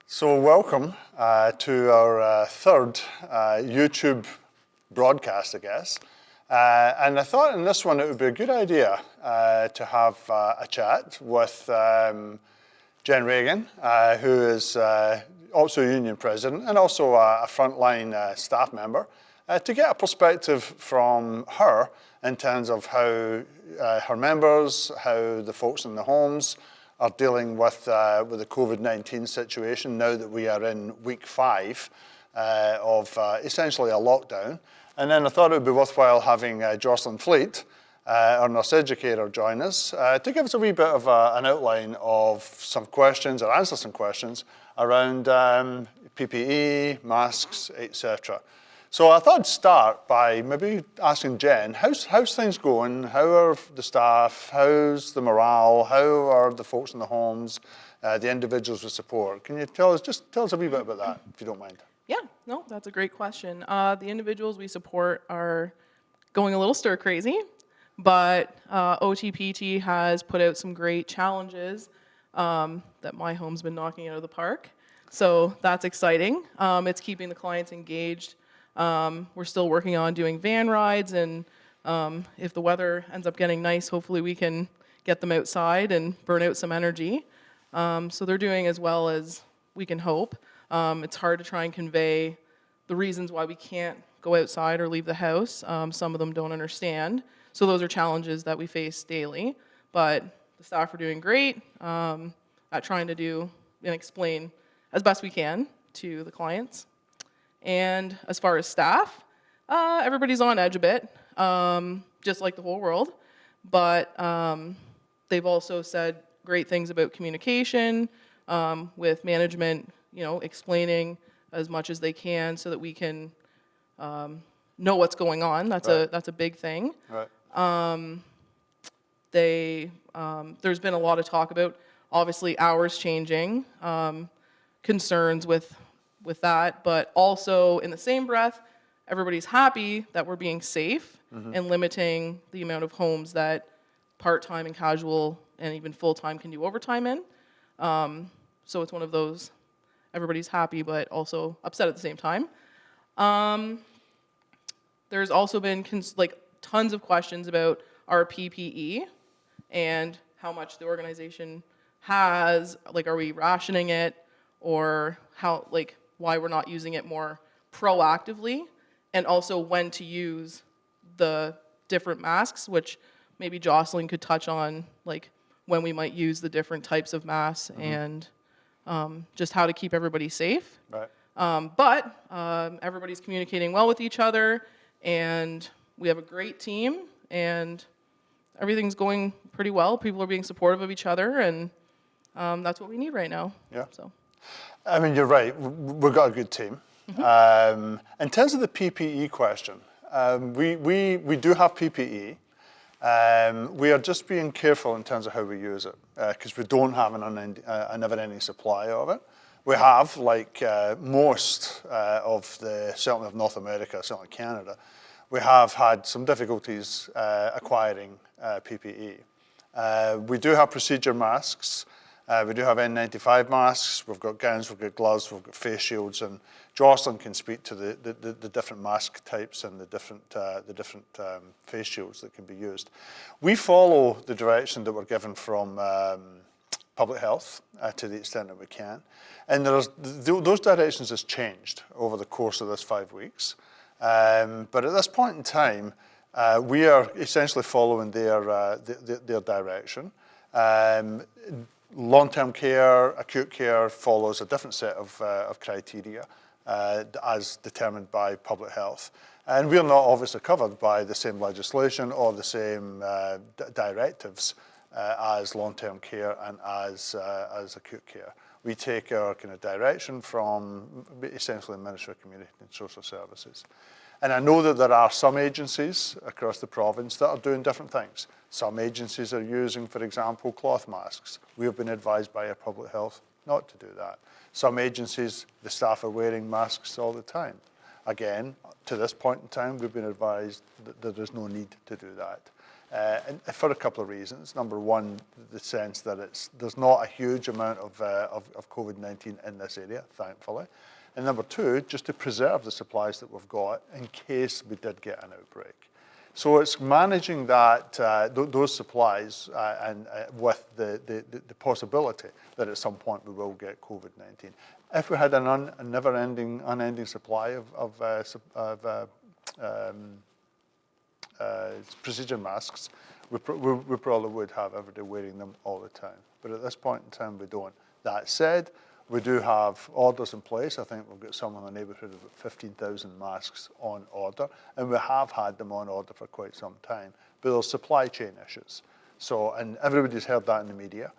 So welcome to our third YouTube broadcast, I guess. And I thought in this one it would be a good idea to have a chat with Jen Reagan, who is also union president and also a frontline staff member, to get a perspective from her in terms of how her members, how the folks in the homes are dealing with the COVID-19 situation now that we are in week 5 of essentially a lockdown. And then I thought it would be worthwhile having Jocelyn Fleet, our nurse educator, join us to give us a wee bit of an outline of some questions or answer some questions around PPE, masks, etc. So I thought I'd start by maybe asking Jen, how's things going? How are the staff? How's the morale? How are the folks in the homes, the individuals with support? Can you tell us a wee bit about that, if you don't mind? Yeah, no, that's a great question. The individuals we support are going a little stir crazy, but OTPT has put out some great challenges that my home's been knocking out of the park. So that's exciting. It's keeping the clients engaged. We're still working on doing van rides, and if the weather ends up getting nice, hopefully we can get them outside and burn out some energy. So they're doing as well as we can hope. It's hard to try and convey the reasons why we can't go outside or leave the house. Some of them don't understand. So those are challenges that we face daily. But the staff are doing great at trying to do and explain as best we can to the clients. And as far as staff, everybody's on edge a bit, just like the whole world. But they've also said great things about communication with management, explaining as much as they can so that we can know what's going on. That's a big thing. Right. There's been a lot of talk about, obviously, hours changing, concerns with that, but also in the same breath, everybody's happy that we're being safe and limiting the amount of homes that part-time and casual and even full-time can do overtime in. So it's one of those, everybody's happy but also upset at the same time. There's also been tons of questions about our PPE and how much the organization has, are we rationing it, or how, why we're not using it more proactively, and also when to use the different masks, which maybe Jocelyn could touch on, when we might use the different types of masks and just how to keep everybody safe. Right. But everybody's communicating well with each other, and we have a great team, and everything's going pretty well. People are being supportive of each other, and that's what we need right now. Yeah. So. I mean, you're right. We've got a good team. In terms of the PPE question, we do have PPE. We are just being careful in terms of how we use it, because we don't have a never-ending supply of it. We have, like most certainly of North America, certainly Canada, we have had some difficulties acquiring PPE. We do have procedure masks. We do have N95 masks, we've got gowns, we've got gloves, we've got face shields, and Jocelyn can speak to the different mask types and the different face shields that can be used. We follow the direction that we're given from public health to the extent that we can, and those directions has changed over the course of this 5 weeks. But at this point in time, we are essentially following their direction. Long-term care, acute care follows a different set of criteria as determined by public health. And we're not obviously covered by the same legislation or the same directives as long-term care and as acute care. We take our kind of direction from essentially Ministry of Community and Social Services. And I know that there are some agencies across the province that are doing different things. Some agencies are using, for example, cloth masks. We have been advised by our public health not to do that. Some agencies, the staff are wearing masks all the time. Again, to this point in time, we've been advised that there is no need to do that. and for a couple of reasons. Number one, the sense that there's not a huge amount of COVID-19 in this area, thankfully. And number two, just to preserve the supplies that we've got in case we did get an outbreak. So it's managing that those supplies and with the possibility that at some point we will get COVID-19. If we had a unending supply of procedure masks, we probably would have everybody wearing them all the time. But at this point in time, we don't. That said, we do have orders in place. I think we've got somewhere in the neighbourhood of 15,000 masks on order, and we have had them on order for quite some time. But there's supply chain issues. So, and everybody's heard that in the media.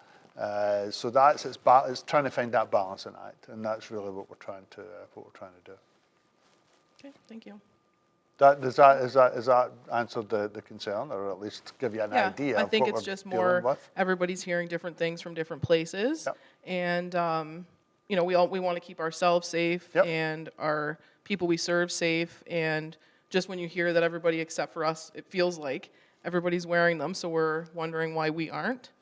So it's trying to find that balancing act, and that's really what we're trying to do. Okay, thank you. Does that answer the concern, or at least give you an idea I of think what it's we're just dealing more with? everybody's hearing different things from different places, Yep. and you know, we want to keep ourselves safe Yep. and our people we serve safe. And just when you hear that everybody except for us, it feels like everybody's wearing them, so we're wondering why we aren't,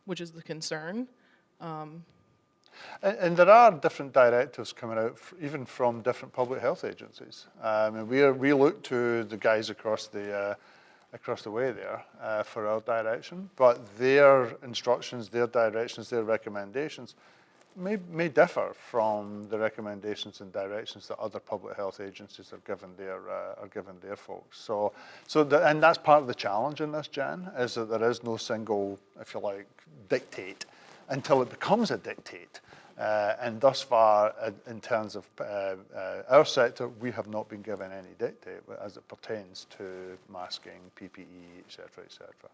which is the concern. And there are different directives coming out, even from different public health agencies. And we look to the guys across the way there for our direction, but their instructions, their directions, their recommendations may differ from the recommendations and directions that other public health agencies are giving their folks. And that's part of the challenge in this, Jan, is that there is no single, if you like, dictate until it becomes a dictate. And thus far, in terms of our sector, we have not been given any dictate as it pertains to masking, PPE, et cetera, et cetera.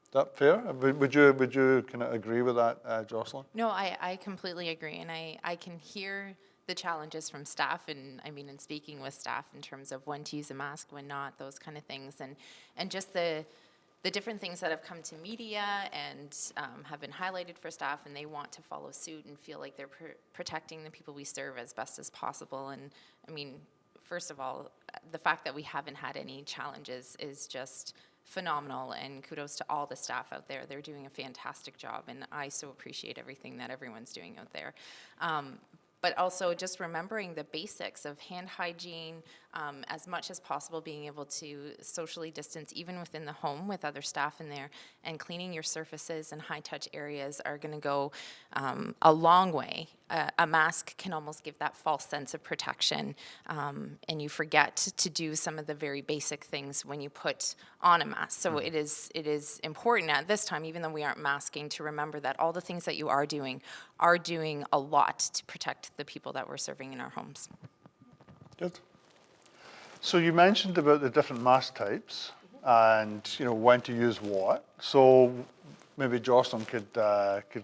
Is that fair? Would you kind of agree with that, Jocelyn? No, I completely agree, and I can hear the challenges from staff, and I mean, in speaking with staff in terms of when to use a mask, when not, those kind of things, and just the different things that have come to media and have been highlighted for staff, and they want to follow suit and feel like they're protecting the people we serve as best as possible. And I mean, first of all, the fact that we haven't had any challenges is just phenomenal, and kudos to all the staff out there. They're doing a fantastic job, and I so appreciate everything that everyone's doing out there. But also just remembering the basics of hand hygiene, as much as possible, being able to socially distance even within the home with other staff in there, and cleaning your surfaces and high-touch areas are going to go a long way. A mask can almost give that false sense of protection, and you forget to do some of the very basic things when you put on a mask. So it is important at this time, even though we aren't masking, to remember that all the things that you are doing a lot to protect the people that we're serving in our homes. Good. So you mentioned about the different mask types and when to use what. So maybe Jocelyn could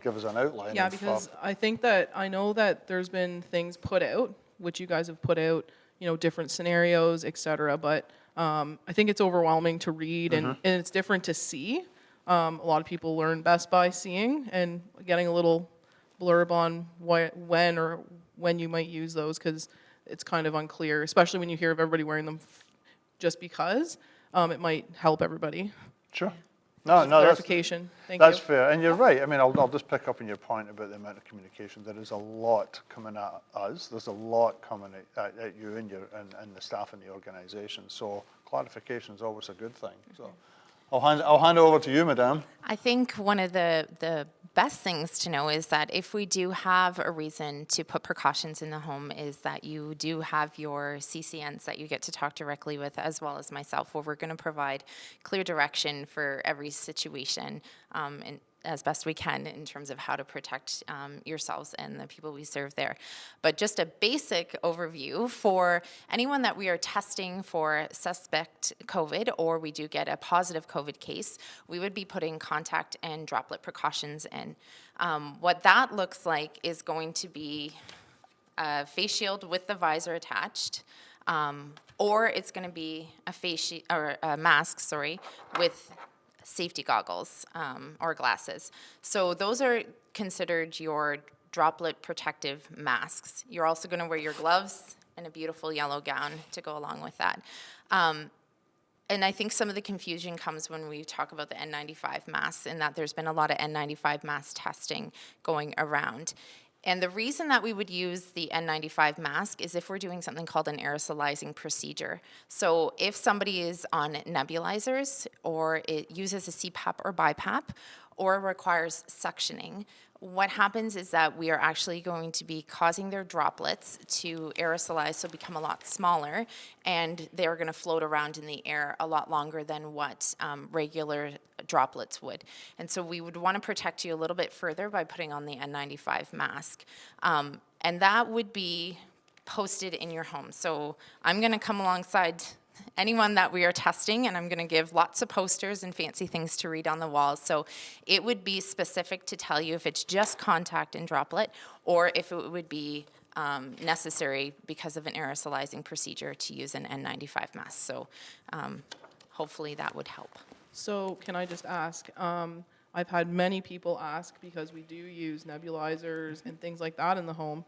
give us an outline. Yeah, because I know that there's been things put out, which you guys have put out, different scenarios, et cetera. But I think it's overwhelming to read and it's different to see. A lot of people learn best by seeing and getting a little blurb on when you might use those, because it's kind of unclear, especially when you hear of everybody wearing them just because. It might help everybody. Sure. No, Clarification. That's fair, and you're right. I mean, I'll just pick up on your point about the amount of communication. There is a lot coming at us. There's a lot coming at you and the staff in the organisation. So clarification is always a good thing. So I'll hand it over to you, Madame. I think one of the best things to know is that if we do have a reason to put precautions in the home, is that you do have your CCNs that you get to talk directly with, as well as myself, where we're going to provide clear direction for every situation, and as best we can in terms of how to protect yourselves and the people we serve there. But just a basic overview for anyone that we are testing for suspect COVID, or we do get a positive COVID case, we would be putting contact and droplet precautions in. What that looks like is going to be a face shield with the visor attached, or it's going to be a mask, with safety goggles or glasses. So those are considered your droplet protective masks. You're also going to wear your gloves and a beautiful yellow gown to go along with that. and I think some of the confusion comes when we talk about the N95 masks, and that there's been a lot of N95 mask testing going around. And the reason that we would use the N95 mask is if we're doing something called an aerosolizing procedure. So if somebody is on nebulizers, or it uses a CPAP or BiPAP, or requires suctioning, what happens is that we are actually going to be causing their droplets to aerosolize, so become a lot smaller, and they're going to float around in the air a lot longer than what regular droplets would. And so we would want to protect you a little bit further by putting on the N95 mask. And that would be posted in your home. So I'm going to come alongside anyone that we are testing, and I'm going to give lots of posters and fancy things to read on the walls. So it would be specific to tell you if it's just contact and droplet, or if it would be necessary because of an aerosolizing procedure to use an N95 mask. So hopefully that would help. So can I just ask, I've had many people ask, because we do use nebulizers and things like that in the home,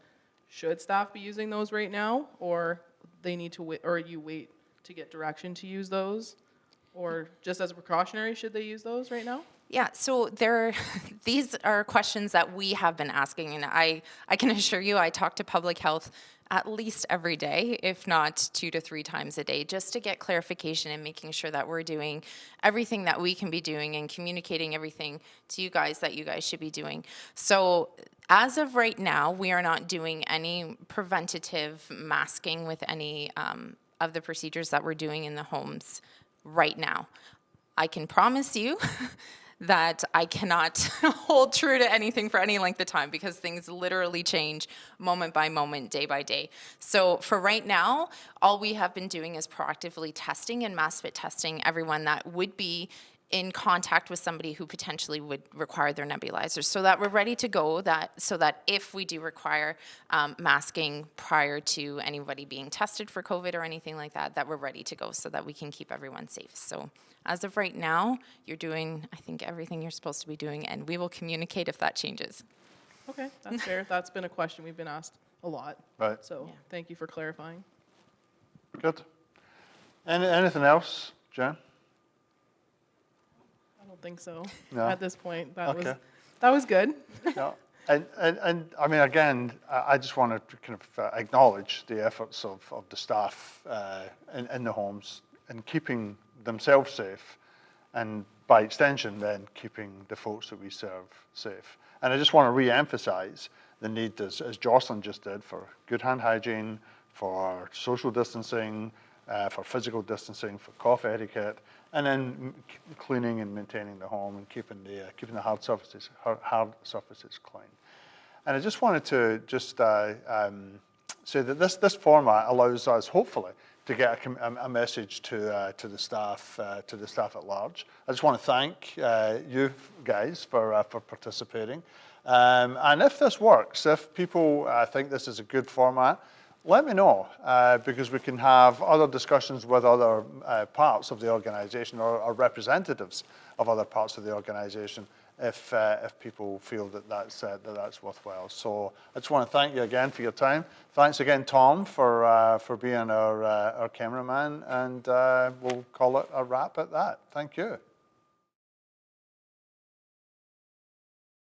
should staff be using those right now, or they need to wait, or you wait to get direction to use those? Or just as a precautionary, should they use those right now? Yeah, so these are questions that we have been asking, and I can assure you I talk to public health at least every day, if not 2 to 3 times a day, just to get clarification and making sure that we're doing everything that we can be doing and communicating everything to you guys that you guys should be doing. So as of right now, we are not doing any preventative masking with any of the procedures that we're doing in the homes right now. I can promise you that I cannot hold true to anything for any length of time, because things literally change moment by moment, day by day. So for right now, all we have been doing is proactively testing and mass fit testing everyone that would be in contact with somebody who potentially would require their nebulizers, so that we're ready to go, so that if we do require masking prior to anybody being tested for COVID or anything like that, that we're ready to go, so that we can keep everyone safe. So as of right now, you're doing, I think, everything you're supposed to be doing, and we will communicate if that changes. Okay, that's fair. That's been a question we've been asked a lot. Right. So thank you for clarifying. Good. Anything else, Jen? I don't think so. No? At this point, that Okay. was good. Yeah. And I mean, again, I just want to kind of acknowledge the efforts of the staff in the homes in keeping themselves safe, and by extension then keeping the folks that we serve safe. And I just want to re-emphasize the need, as Jocelyn just did, for good hand hygiene, for social distancing, for physical distancing, for cough etiquette, and then cleaning and maintaining the home and keeping the hard surfaces clean. And I just wanted to just say that this format allows us, hopefully, to get a message to the staff at large. I just want to thank you guys for participating. And if this works, if people think this is a good format, let me know, because we can have other discussions with other parts of the organization, or representatives of other parts of the organization, if people feel that that's worthwhile. So I just want to thank you again for your time. Thanks again, Tom, for being our cameraman, and we'll call it a wrap at that. Thank you.